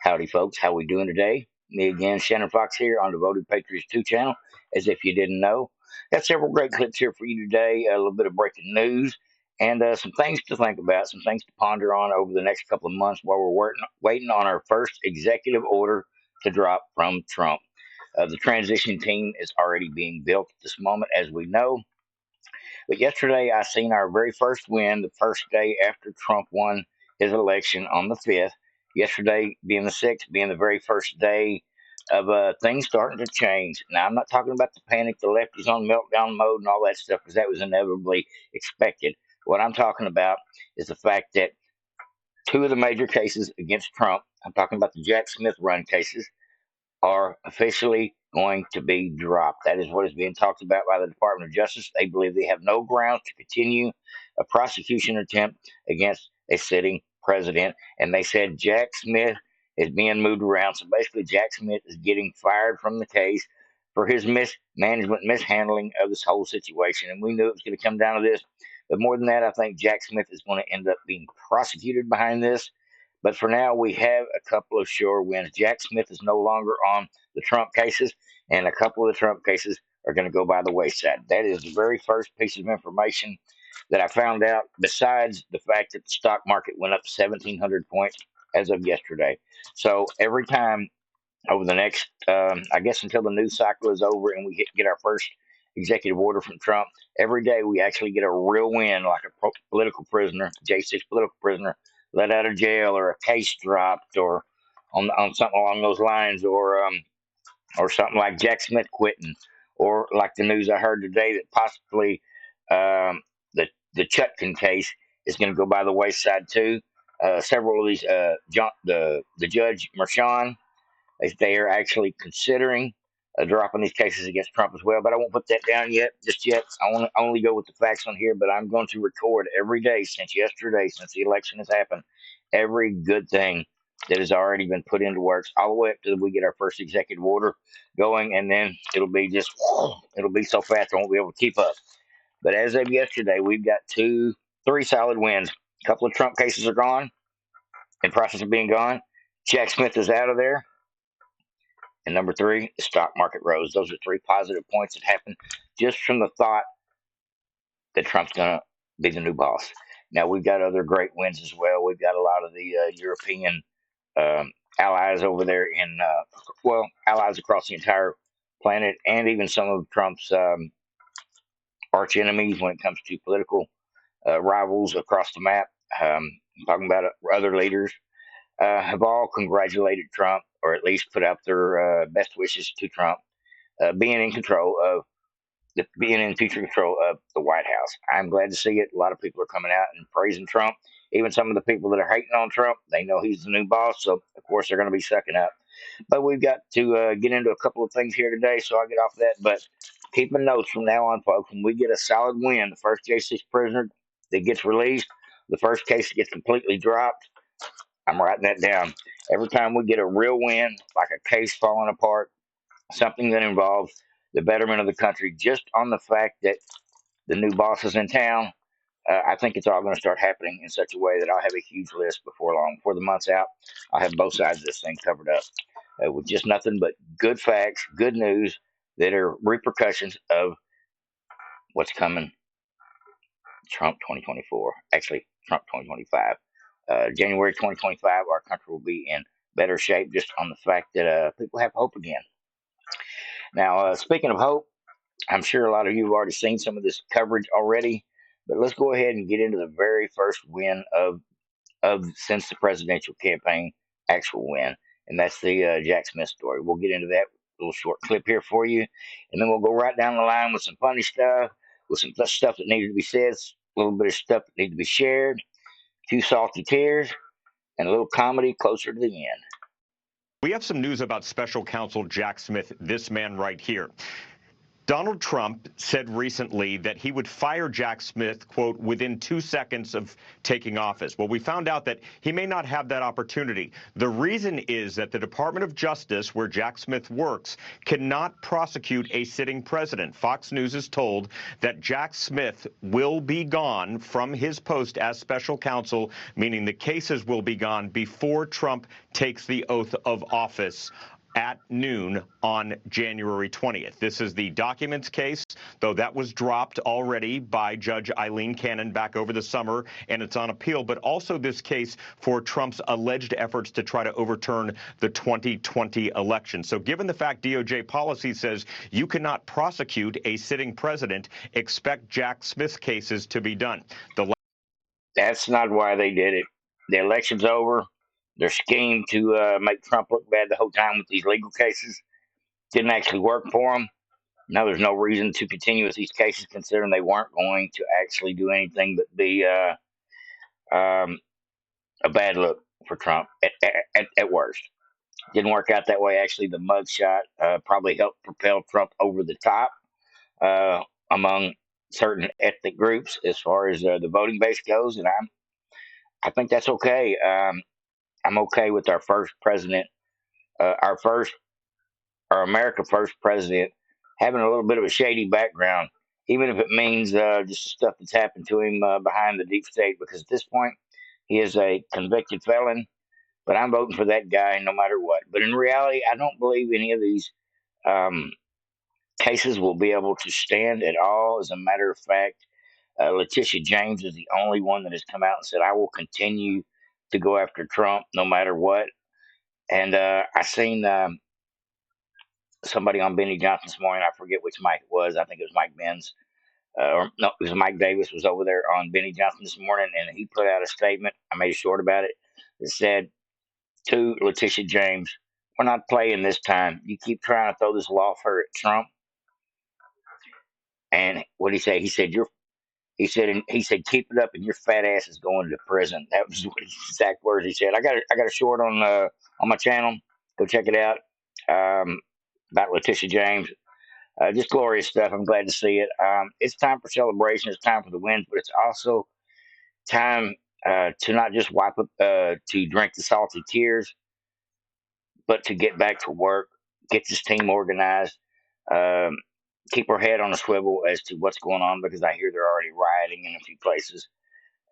Howdy, folks. How we doing today? Me again, Shannon Fox here on Devoted Patriots 2 channel. As if you didn't know, got several great clips here for you today. A little bit of breaking news and some things to think about, some things to ponder on over the next couple of months while we're waiting on our first executive order to drop from Trump. The transition team is already being built at this moment, as we know. But yesterday, I seen our very first win, the first day after Trump won his election on the 5th. Yesterday being the 6th, being the very first day of things starting to change. Now, I'm not talking about the panic, the lefties on meltdown mode and all that stuff, because that was inevitably expected. What I'm talking about is the fact that two of the major cases against Trump, I'm talking about the Jack Smith run cases, are officially going to be dropped. That is what is being talked about by the Department of Justice. They believe they have no grounds to continue a prosecution attempt against a sitting president. And they said Jack Smith is being moved around. So basically, Jack Smith is getting fired from the case for his mismanagement, mishandling of this whole situation. And we knew it was going to come down to this. But more than that, I think Jack Smith is going to end up being prosecuted behind this. But for now, we have a couple of sure wins. Jack Smith is no longer on the Trump cases, and a couple of the Trump cases are going to go by the wayside. That is the very first piece of information that I found out, besides the fact that the stock market went up 1,700 points as of yesterday. So every time over the next, I guess until the news cycle is over and we get our first executive order from Trump, every day we actually get a real win, like a political prisoner, J6 political prisoner, let out of jail, or a case dropped, or on something along those lines, or something like Jack Smith quitting, or like the news I heard today that possibly the Chutkin case is going to go by the wayside too. Several of these, the Judge Merchan, they are actually considering dropping these cases against Trump as well. But I won't put that down just yet. I want to only go with the facts on here, but I'm going to record every day since yesterday, since the election has happened, every good thing that has already been put into works, all the way up till we get our first executive order going, and then it'll be it'll be so fast I won't be able to keep up. But as of yesterday, we've got three solid wins. A couple of Trump cases are gone, in process of being gone. Jack Smith is out of there. And number three, the stock market rose. Those are three positive points that happened just from the thought that Trump's going to be the new boss. Now, we've got other great wins as well. We've got a lot of the European allies over there allies across the entire planet, and even some of Trump's arch enemies when it comes to political rivals across the map. Talking about other leaders have all congratulated Trump, or at least put out their best wishes to Trump being in future control of the White House. I'm glad to see it. A lot of people are coming out and praising Trump. Even some of the people that are hating on Trump, they know he's the new boss, so of course they're going to be sucking up. But we've got to get into a couple of things here today, so I'll get off that. But keeping notes from now on, folks. When we get a solid win, the first J6 prisoner that gets released, the first case that gets completely dropped, I'm writing that down. Every time we get a real win, like a case falling apart, something that involves the betterment of the country, just on the fact that the new boss is in town, I think it's all going to start happening in such a way that I'll have a huge list before long. Before the month's out, I'll have both sides of this thing covered up with just nothing but good facts, good news that are repercussions of what's coming. Trump 2024, actually Trump 2025. January 2025, our country will be in better shape just on the fact that people have hope again. Now, speaking of hope, I'm sure a lot of you have already seen some of this coverage already, but let's go ahead and get into the very first win of since the presidential campaign actual win, and that's the Jack Smith story. We'll get into that little short clip here for you, and then we'll go right down the line with some funny stuff, with some stuff that needed to be said, a little bit of stuff that needs to be shared, a few salty tears, and a little comedy closer to the end. We have some news about special counsel Jack Smith, this man right here. Donald Trump said recently that he would fire Jack Smith, quote, within 2 seconds of taking office. Well, we found out that he may not have that opportunity. The reason is that the Department of Justice, where Jack Smith works, cannot prosecute a sitting president. Fox News is told that Jack Smith will be gone from his post as special counsel, meaning the cases will be gone before Trump takes the oath of office at noon on January 20th. This is the documents case, though that was dropped already by Judge Eileen Cannon back over the summer, and it's on appeal, but also this case for Trump's alleged efforts to try to overturn the 2020 election. So given the fact DOJ policy says you cannot prosecute a sitting president, expect Jack Smith's cases to be done. That's not why they did it. The election's over. Their scheme to make Trump look bad the whole time with these legal cases didn't actually work for them. Now there's no reason to continue with these cases, considering they weren't going to actually do anything but be um, a bad look for Trump at worst. Didn't work out that way. Actually, the mugshot probably helped propel Trump over the top uh, among certain ethnic groups as far as the voting base goes, and I think that's okay. I'm okay with our first president, our America first president, having a little bit of a shady background, even if it means just the stuff that's happened to him behind the deep state. Because at this point, he is a convicted felon. But I'm voting for that guy no matter what. But in reality, I don't believe any of these um, cases will be able to stand at all. As a matter of fact, Letitia James is the only one that has come out and said, I will continue to go after Trump no matter what. And I seen somebody on Benny Johnson this morning. I forget which Mike it was. I think it was Mike Benz. Or no, it was Mike Davis was over there on Benny Johnson this morning, and he put out a statement. I made a short about it. That said to Letitia James, "We're not playing this time. You keep trying to throw this lawfare at Trump." And what did he say? He said, "You're." He said, "Keep it up, and your fat ass is going to prison." That was what his exact words he said. I got a short on my channel. Go check it out. About Letitia James. Just glorious stuff. I'm glad to see it. It's time for celebration. It's time for the wins, but it's also time to not just wipe up, to drink the salty tears, but to get back to work, get this team organized, um, keep our head on a swivel as to what's going on, because I hear they're already rioting in a few places.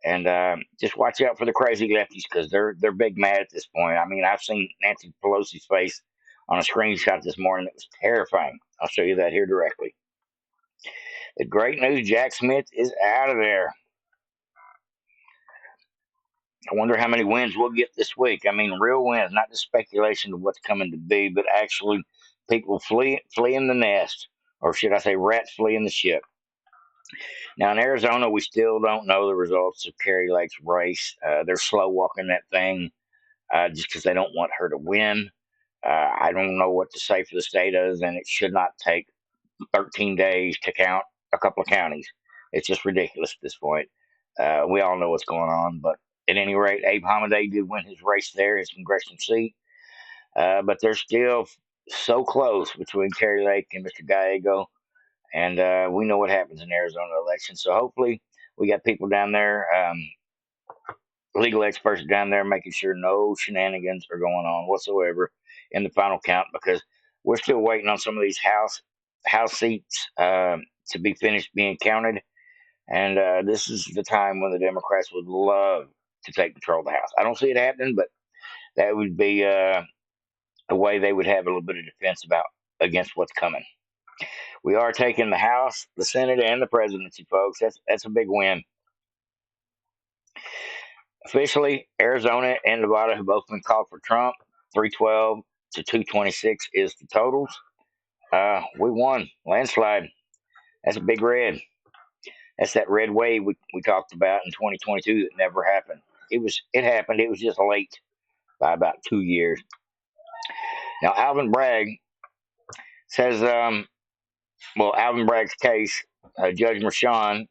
And just watch out for the crazy lefties, because they're big mad at this point. I mean, I've seen Nancy Pelosi's face on a screenshot this morning. It was terrifying. I'll show you that here directly. The great news: Jack Smith is out of there. I wonder how many wins we'll get this week. I mean, real wins, not just speculation of what's coming to be, but actually people fleeing the nest, or should I say, rats fleeing the ship. Now in Arizona, we still don't know the results of Kari Lake's race. They're slow walking that thing just because they don't want her to win. I don't know what to say for the state other than it should not take 13 days to count a couple of counties. It's just ridiculous at this point. We all know what's going on, but at any rate, Abe Hamadeh did win his race there, his congressional seat. But they're still so close between Kari Lake and Mr. Gallego. And we know what happens in Arizona elections. So hopefully we got people down there, legal experts down there, making sure no shenanigans are going on whatsoever in the final count, because we're still waiting on some of these house seats to be finished being counted. And this is the time when the Democrats would love to take control of the House. I don't see it happening, but that would be a way they would have a little bit of defense against what's coming. We are taking the House, the Senate, and the presidency, folks. That's a big win. Officially, Arizona and Nevada have both been called for Trump. 312 to 226 is the totals. We won. Landslide. That's a big red. That's that red wave we talked about in 2022 that never happened. It happened. It was just late by about 2 years. Now, Alvin Bragg says, Alvin Bragg's case, Judge Merchan,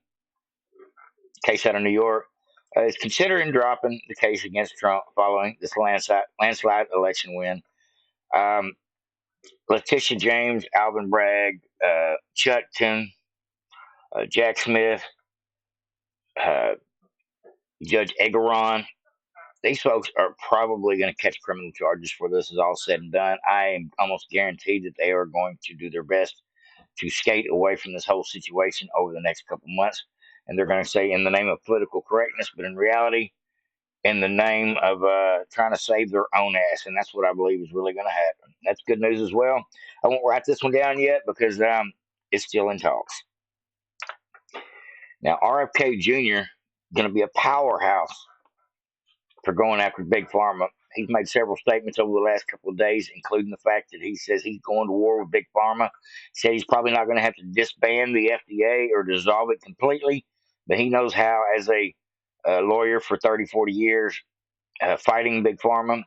case out of New York, is considering dropping the case against Trump following this landslide election win. Um, Letitia James, Alvin Bragg, Chutton, Jack Smith, uh, Judge Egaron. These folks are probably going to catch criminal charges for this is all said and done. I am almost guaranteed that they are going to do their best to skate away from this whole situation over the next couple months. And they're going to say in the name of political correctness, but in reality, in the name of trying to save their own ass. And that's what I believe is really going to happen. That's good news as well. I won't write this one down yet because it's still in talks. Now, RFK Jr. going to be a powerhouse for going after Big Pharma. He's made several statements over the last couple of days, including the fact that he says he's going to war with Big Pharma. He said he's probably not going to have to disband the FDA or dissolve it completely, but he knows how, as a lawyer for 30, 40 years, fighting Big Pharma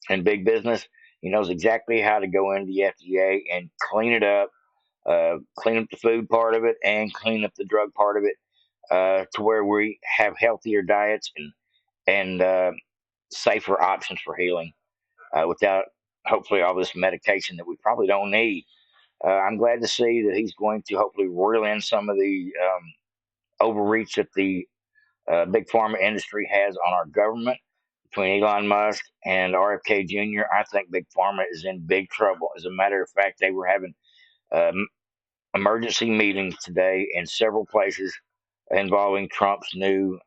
and big business, he knows exactly how to go into the FDA and clean up the food part of it and clean up the drug part of it to where we have healthier diets and safer options for healing without hopefully all this medication that we probably don't need. I'm glad to see that he's going to hopefully reel in some of the overreach that the big pharma industry has on our government between Elon Musk and RFK Jr. I think big pharma is in big trouble. As a matter of fact, they were having um, emergency meetings today in several places involving Trump being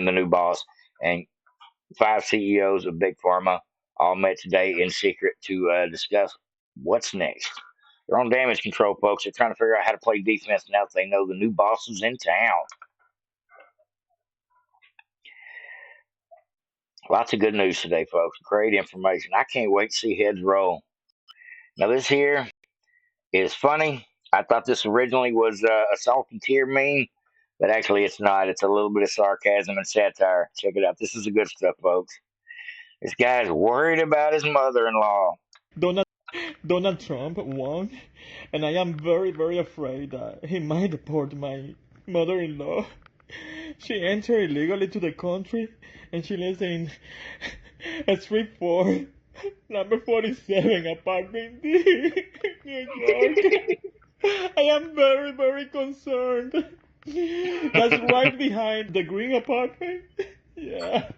the new boss, and 5 CEOs of big pharma all met today in secret to discuss what's next. They're on damage control, folks. They're trying to figure out how to play defense now that they know the new boss is in town. Lots of good news today, folks. Great information. I can't wait to see heads roll. Now, this here is funny. I thought this originally was a salty tear meme, but actually it's not. It's a little bit of sarcasm and satire. Check it out. This is the good stuff, folks. This guy's worried about his mother-in-law. Donald Donald Trump won, and I am very, very afraid that he might deport my mother-in-law. She entered illegally to the country, and she lives in Street 4, number 47, apartment D, New York. I am very, very concerned. That's right behind the green apartment. Yeah.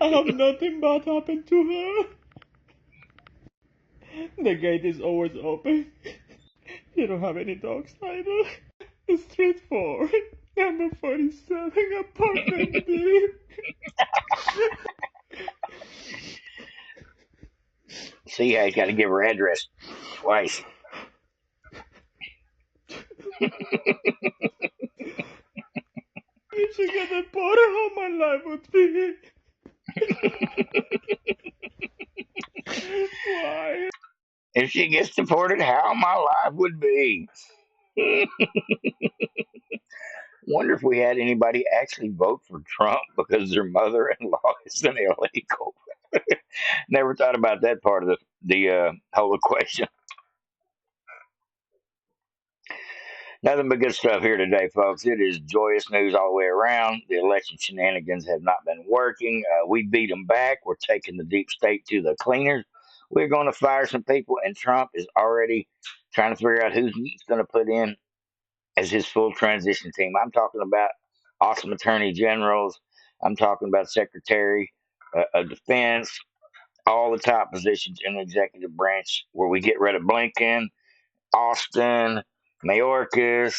I hope nothing bad happened to her. The gate is always open. You don't have any dogs either. Street 4, number 47, apartment B. See how he's got to give her address twice. If she get deported, how my life would be. Why? If she gets deported, how my life would be. Wonder if we had anybody actually vote for Trump because their mother-in-law is an illegal. Never thought about that part of the whole equation. Nothing but good stuff here today, folks. It is joyous news all the way around. The election shenanigans have not been working. We beat them back. We're taking the deep state to the cleaners. We're going to fire some people, and Trump is already trying to figure out who he's going to put in as his full transition team. I'm talking about awesome attorney generals. I'm talking about secretary of defense, all the top positions in the executive branch where we get rid of Blinken, Austin, Mayorkas,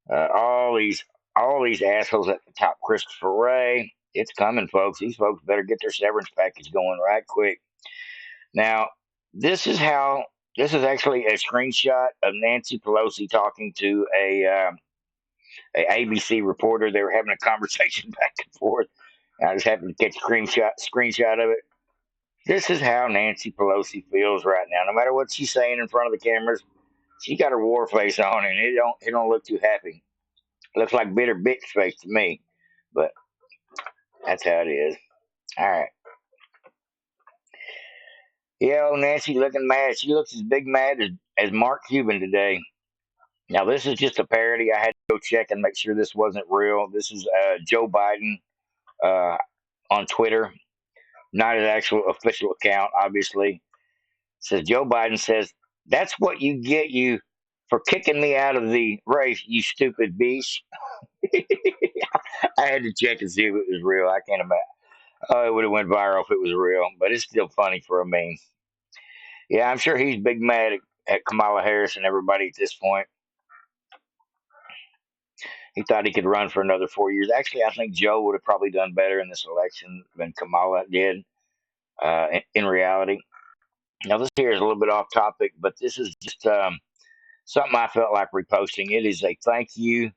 all these assholes at the top. Christopher Wray, it's coming, folks. These folks better get their severance package going right quick. Now, this is how. This is actually a screenshot of Nancy Pelosi talking to a ABC reporter. They were having a conversation back and forth. I just happened to catch a screenshot of it. This is how Nancy Pelosi feels right now. No matter what she's saying in front of the cameras, she got her war face on, and it don't look too happy. It looks like bitter bitch face to me, but that's how it is. All right. Yeah, Nancy looking mad. She looks as big mad as Mark Cuban today. Now this is just a parody. I had to go check and make sure this wasn't real. This is Joe Biden uh, on Twitter, not his actual official account, obviously. Says Joe Biden says, "That's what you get you for kicking me out of the race, you stupid beast." I had to check and see if it was real. I can't imagine. Oh, it would have went viral if it was real, but it's still funny for a meme. Yeah, I'm sure he's big mad at Kamala Harris and everybody at this point. He thought he could run for another 4 years. Actually, I think Joe would have probably done better in this election than Kamala did. In reality, now this here is a little bit off topic, but this is just something I felt like reposting. It is a thank you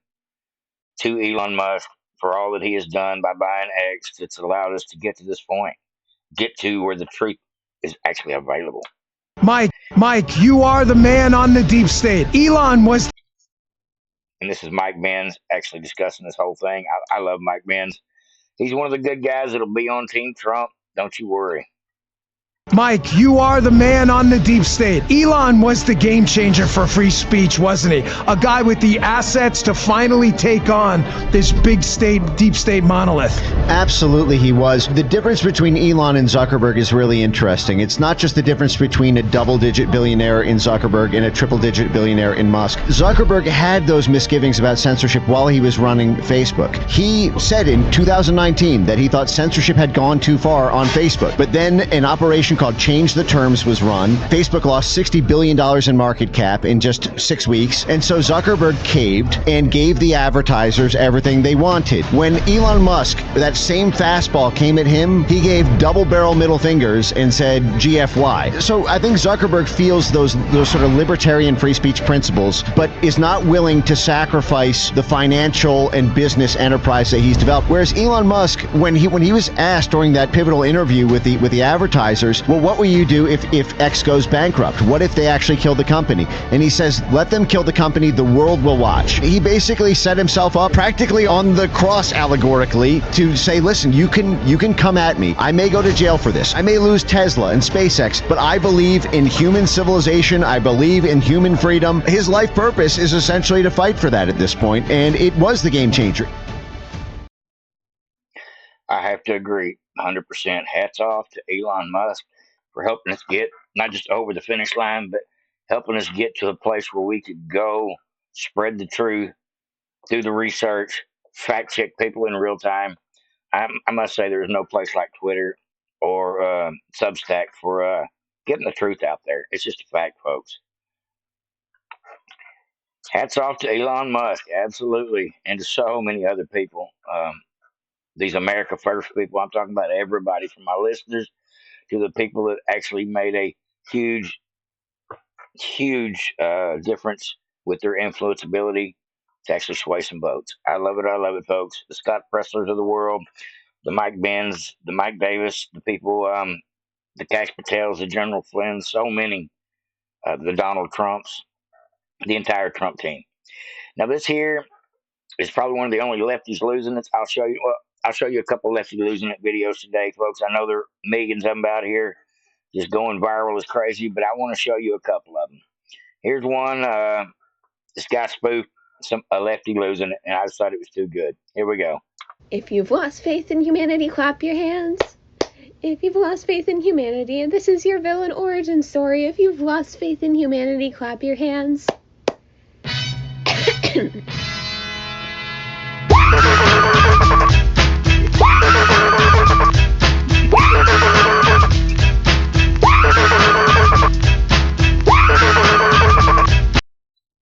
to Elon Musk for all that he has done by buying X. That's allowed us to get to this point, get to where the truth is actually available. Mike, you are the man on the deep state. Elon was. And this is Mike Benz actually discussing this whole thing. I love Mike Benz. He's one of the good guys that'll be on Team Trump. Don't you worry. Mike, you are the man on the deep state. Elon was the game changer for free speech, wasn't he? A guy with the assets to finally take on this big state, deep state monolith. Absolutely, he was. The difference between Elon and Zuckerberg is really interesting. It's not just the difference between a double-digit billionaire in Zuckerberg and a triple-digit billionaire in Musk. Zuckerberg had those misgivings about censorship while he was running Facebook. He said in 2019 that he thought censorship had gone too far on Facebook. But then an operation called Change the Terms was run. Facebook lost $60 billion in market cap in just 6 weeks. And so Zuckerberg caved and gave the advertisers everything they wanted. When Elon Musk, that same fastball came at him, he gave double barrel middle fingers and said GFY. So I think Zuckerberg feels those sort of libertarian free speech principles, but is not willing to sacrifice the financial and business enterprise that he's developed. Whereas Elon Musk, when he was asked during that pivotal interview with the advertisers, well, what will you do if X goes bankrupt? What if they actually kill the company? And he says, let them kill the company, the world will watch. He basically set himself up practically on the cross allegorically to say, listen, you can come at me. I may go to jail for this. I may lose Tesla and SpaceX, but I believe in human civilization. I believe in human freedom. His life purpose is essentially to fight for that at this point, and it was the game changer. I have to agree 100%. Hats off to Elon Musk for helping us get not just over the finish line, but helping us get to a place where we could go spread the truth, do the research, fact check people in real time. I must say there's no place like Twitter or Substack for getting the truth out there. It's just a fact, folks. Hats off to Elon Musk, absolutely, and to so many other people. These America First people, I'm talking about everybody from my listeners to the people that actually made a huge difference with their influence ability to actually sway some votes. I love it, folks. The Scott Presslers of the world, the Mike Benz, the Mike Davis, the people, the Cash Patels, the General Flynn, so many, the Donald Trumps, the entire Trump team. Now this here is probably one of the only lefties losing it. I'll show you a couple lefty losing it videos today, folks. I know there are millions of them out here just going viral as crazy, but I want to show you a couple of them. Here's one. This guy spoofed a lefty losing it, and I just thought it was too good. Here we go. If you've lost faith in humanity, clap your hands. If you've lost faith in humanity, and this is your villain origin story, if you've lost faith in humanity, clap your hands.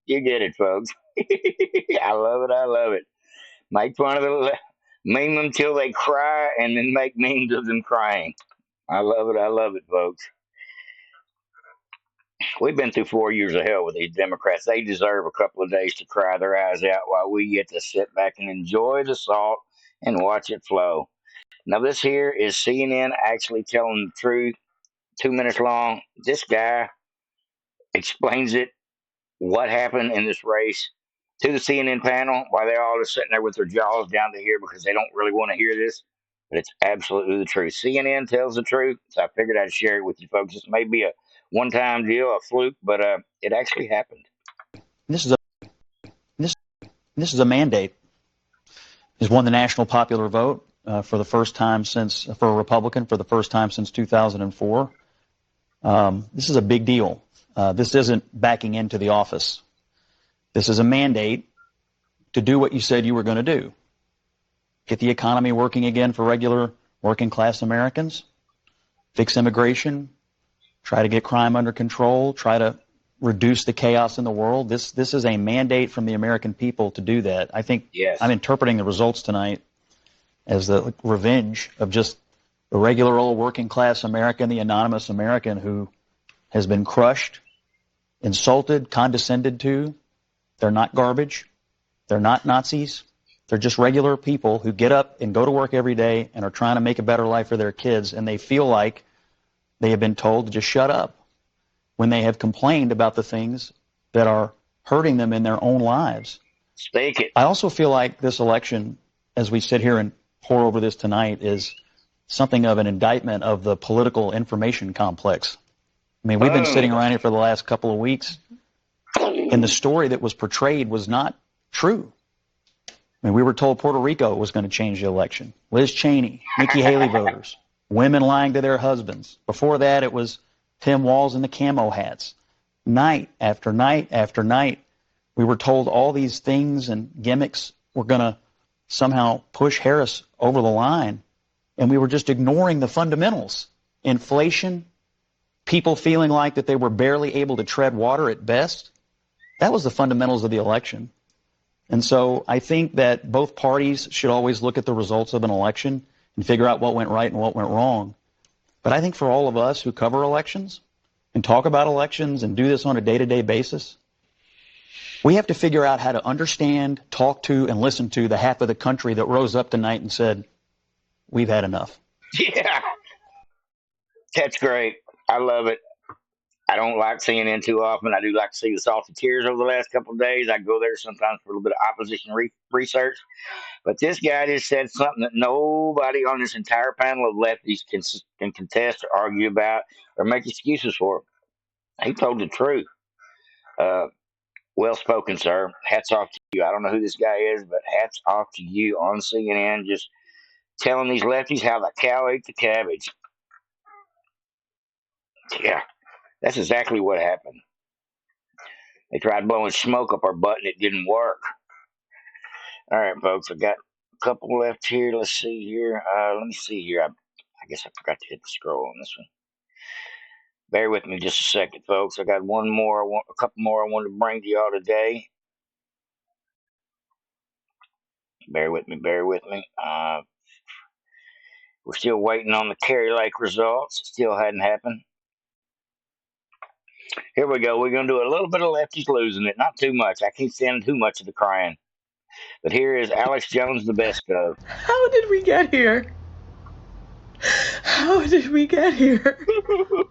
You get it, folks. I love it. Make fun of meme them till they cry, and then make memes of them crying. I love it, folks. We've been through 4 years of hell with these Democrats. They deserve a couple of days to cry their eyes out while we get to sit back and enjoy the salt and watch it flow. Now, this here is CNN actually telling the truth, 2 minutes long. This guy explains it, what happened in this race, to the CNN panel while they're all just sitting there with their jaws down to here because they don't really want to hear this. But it's absolutely the truth. CNN tells the truth, so I figured I'd share it with you folks. This may be a one-time deal, a fluke, but it actually happened. This is a mandate. He's won the national popular vote for the first time for a Republican for the first time since 2004. This is a big deal. This isn't backing into the office. This is a mandate to do what you said you were going to do. Get the economy working again for regular working class Americans, fix immigration, try to get crime under control, try to reduce the chaos in the world. This is a mandate from the American people to do that. I think Yes. I'm interpreting the results tonight as the revenge of just the regular old working class American, the anonymous American who has been crushed, insulted, condescended to. They're not garbage. They're not Nazis. They're just regular people who get up and go to work every day and are trying to make a better life for their kids, and they feel like they have been told to just shut up when they have complained about the things that are hurting them in their own lives. Speak it. I also feel like this election, as we sit here and pour over this tonight, is something of an indictment of the political information complex. I mean, we've been sitting around here for the last couple of weeks, and the story that was portrayed was not true. I mean, we were told Puerto Rico was going to change the election. Liz Cheney, Nikki Haley voters, women lying to their husbands. Before that, it was Tim Walz and the camo hats. Night after night after night, we were told all these things and gimmicks were going to somehow push Harris over the line, and we were just ignoring the fundamentals. Inflation, people feeling like that they were barely able to tread water at best. That was the fundamentals of the election. And so I think that both parties should always look at the results of an election and figure out what went right and what went wrong. But I think for all of us who cover elections and talk about elections and do this on a day-to-day basis, we have to figure out how to understand, talk to, and listen to the half of the country that rose up tonight and said, we've had enough. Yeah. That's great. I love it. I don't like CNN too often. I do like to see the salty tears over the last couple of days. I go there sometimes for a little bit of opposition research. But this guy just said something that nobody on this entire panel of lefties can contest or argue about or make excuses for. He told the truth. Well spoken, sir. Hats off to you. I don't know who this guy is, but hats off to you on CNN, just telling these lefties how the cow ate the cabbage. Yeah, that's exactly what happened. They tried blowing smoke up our butt and it didn't work. All right, folks, I got a couple left here. Let's see here. Let me see here. I guess I forgot to hit the scroll on this one. Bear with me just a second, folks. I got one more. A couple more I wanted to bring to y'all today. Bear with me. Bear with me. We're still waiting on the Kerry Lake results. It still hadn't happened. Here we go. We're going to do a little bit of lefties losing it. Not too much. I can't stand too much of the crying. But here is Alex Jones, the best of. How did we get here? How did we get here?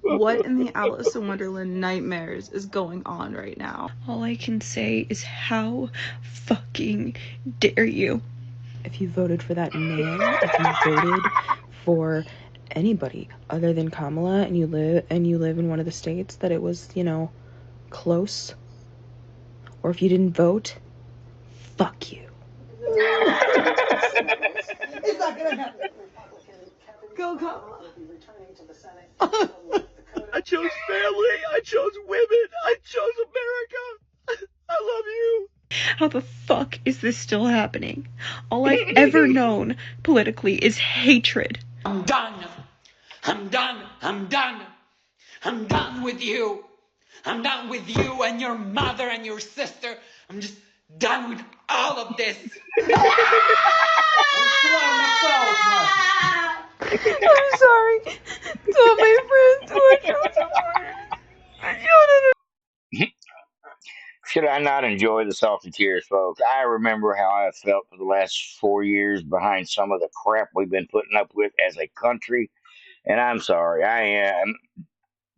What in the Alice in Wonderland nightmares is going on right now? All I can say is how fucking dare you? If you voted for that man, if you voted for anybody other than Kamala and you live in one of the states that it was, close, or if you didn't vote, fuck you. It's not gonna happen. Go, Kamala. I chose family. I chose women. I chose America. I love you. How the fuck is this still happening? All I've ever known politically is hatred. I'm done. I'm done. I'm done. I'm done with you. I'm done with you and your mother and your sister. I'm just done with all of this. I'm sorry to all my friends who are chosen for Should I not enjoy the salty tears, folks? I remember how I felt for the last 4 years behind some of the crap we've been putting up with as a country. And I'm sorry. I am.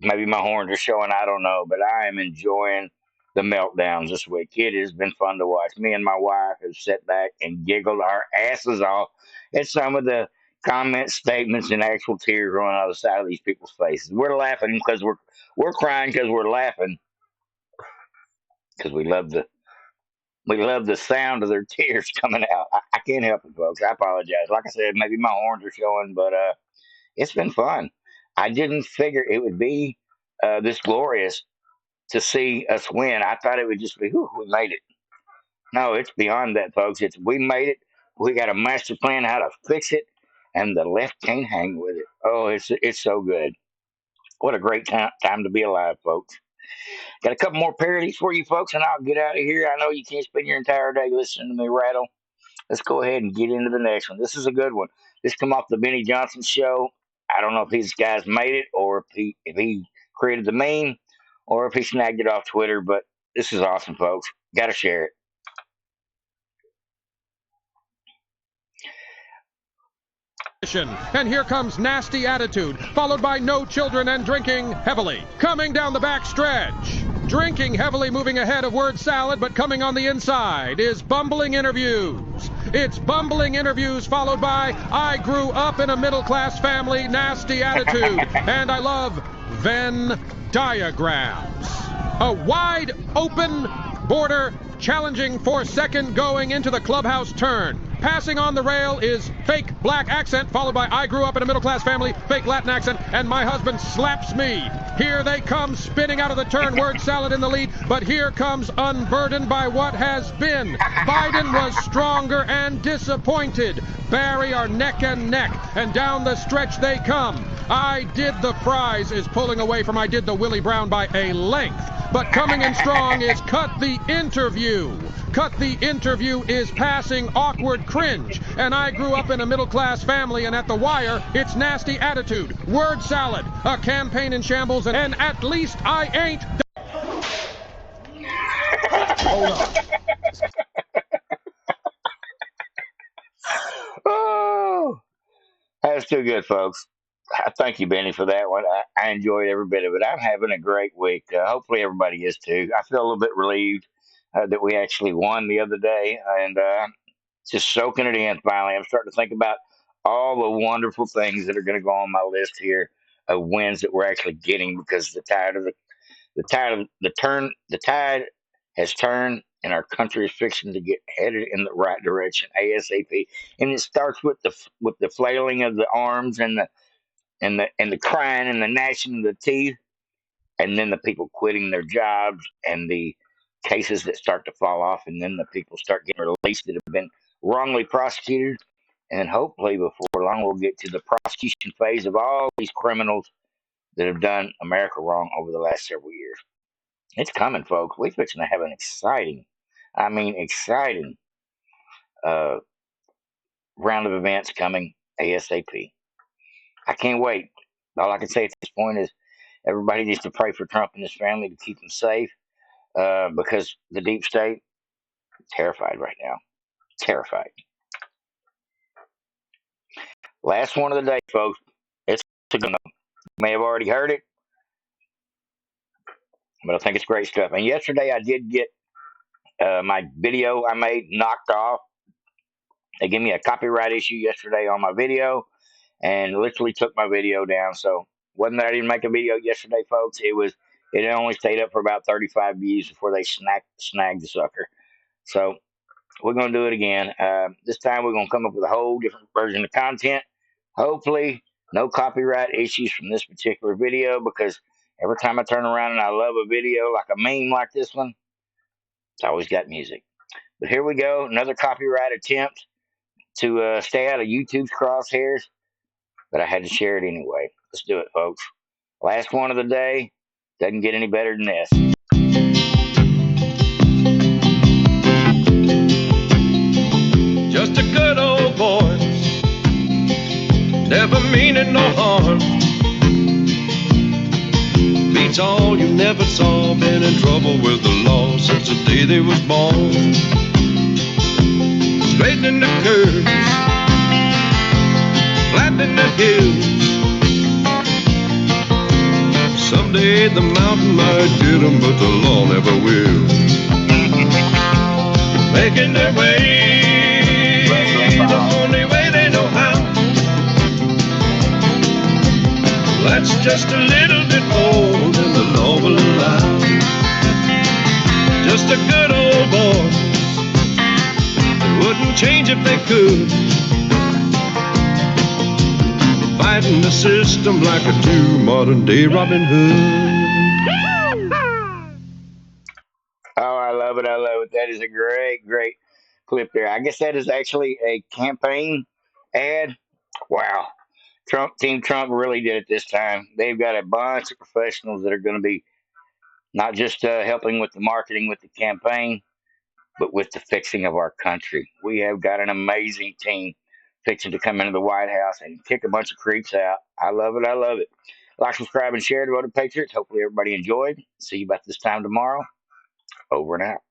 Maybe my horns are showing. I don't know. But I am enjoying the meltdowns this week. It has been fun to watch. Me and my wife have sat back and giggled our asses off at some of the comments, statements, and actual tears rolling out of the side of these people's faces. We're laughing because we're crying because we're laughing because we love the sound of their tears coming out. I can't help it, folks. I apologize. Like I said, maybe my horns are showing, but it's been fun. I didn't figure it would be this glorious to see us win. I thought it would just be, whew, we made it. No, it's beyond that, folks. It's we made it. We got a master plan how to fix it, and the left can't hang with it. Oh, it's so good. What a great time to be alive, folks. Got a couple more parodies for you folks, and I'll get out of here. I know you can't spend your entire day listening to me rattle. Let's go ahead and get into the next one. This is a good one. This come off the Benny Johnson show. I don't know if these guys made it or if he created the meme or if he snagged it off Twitter, but this is awesome, folks. Got to share it. And here comes Nasty Attitude, followed by No Children and Drinking Heavily. Coming down the back stretch. Drinking Heavily moving ahead of Word Salad, but coming on the inside is Bumbling Interviews. It's Bumbling Interviews followed by I Grew Up in a Middle-Class Family, Nasty Attitude, and I Love Venn Diagrams. A wide open border challenging for second going into the clubhouse turn. Passing on the rail is Fake Black Accent, followed by I Grew Up in a Middle-Class Family, Fake Latin Accent, and My Husband Slaps Me. Here they come, spinning out of the turn, Word Salad in the lead, but here comes Unburdened by What Has Been. Biden was stronger and disappointed. Barry are neck and neck, and down the stretch they come. I Did the Prize is pulling away from I Did the Willie Brown by a length. But coming in strong is Cut the Interview. Cut the Interview is passing Awkward Cringe. And I Grew Up in a Middle-Class Family, and at the wire, it's Nasty Attitude. Word Salad, a campaign in shambles, and At Least I Ain't... Hold on. Oh, that's too good, folks. Thank you, Benny, for that one. I enjoyed every bit of it. I'm having a great week. Hopefully, everybody is too. I feel a little bit relieved that we actually won the other day, and just soaking it in. Finally, I'm starting to think about all the wonderful things that are going to go on my list here of wins that we're actually getting because the tide has turned, and our country is fixing to get headed in the right direction ASAP. And it starts with the flailing of the arms and the crying and the gnashing of the teeth, and then the people quitting their jobs and the cases that start to fall off, and then the people start getting released that have been wrongly prosecuted. And hopefully before long we'll get to the prosecution phase of all these criminals that have done America wrong over the last several years. It's coming, folks. We're fixing to have an exciting round of events coming ASAP. I can't wait. All I can say at this point is everybody needs to pray for Trump and his family to keep them safe because the deep state, terrified right now. Terrified. Last one of the day, folks. It's a good one. You may have already heard it, but I think it's great stuff. And yesterday I did get my video I made knocked off. They gave me a copyright issue yesterday on my video and literally took my video down. So wasn't that I didn't make a video yesterday, folks. It only stayed up for about 35 views before they snagged the sucker. So we're going to do it again. This time we're going to come up with a whole different version of content. Hopefully no copyright issues from this particular video, because every time I turn around and I love a video like a meme like this one, it's always got music. But here we go. Another copyright attempt to stay out of YouTube's crosshairs. But I had to share it anyway. Let's do it, folks. Last one of the day. Doesn't get any better than this. Just a good old boy, never meaning no harm. Beats all you never saw, been in trouble with the law since the day they was born. Straightening the curves, flattening the hills. Someday the mountain might get them, but the law never will. Making their way, the only way they know how. That's just a little bit more than the law will allow. Just a good old boy, they wouldn't change if they could. Fighting the system like a true modern day Robin Hood. I love it. I love it. That is a great, great clip there. I guess that is actually a campaign ad. Wow. Team Trump really did it this time. They've got a bunch of professionals that are going to be not just helping with the marketing with the campaign, but with the fixing of our country. We have got an amazing team fixing to come into the White House and kick a bunch of creeps out. I love it. I love it. Like, subscribe, and share to Voted Patriots. Hopefully, everybody enjoyed. See you about this time tomorrow. Over and out.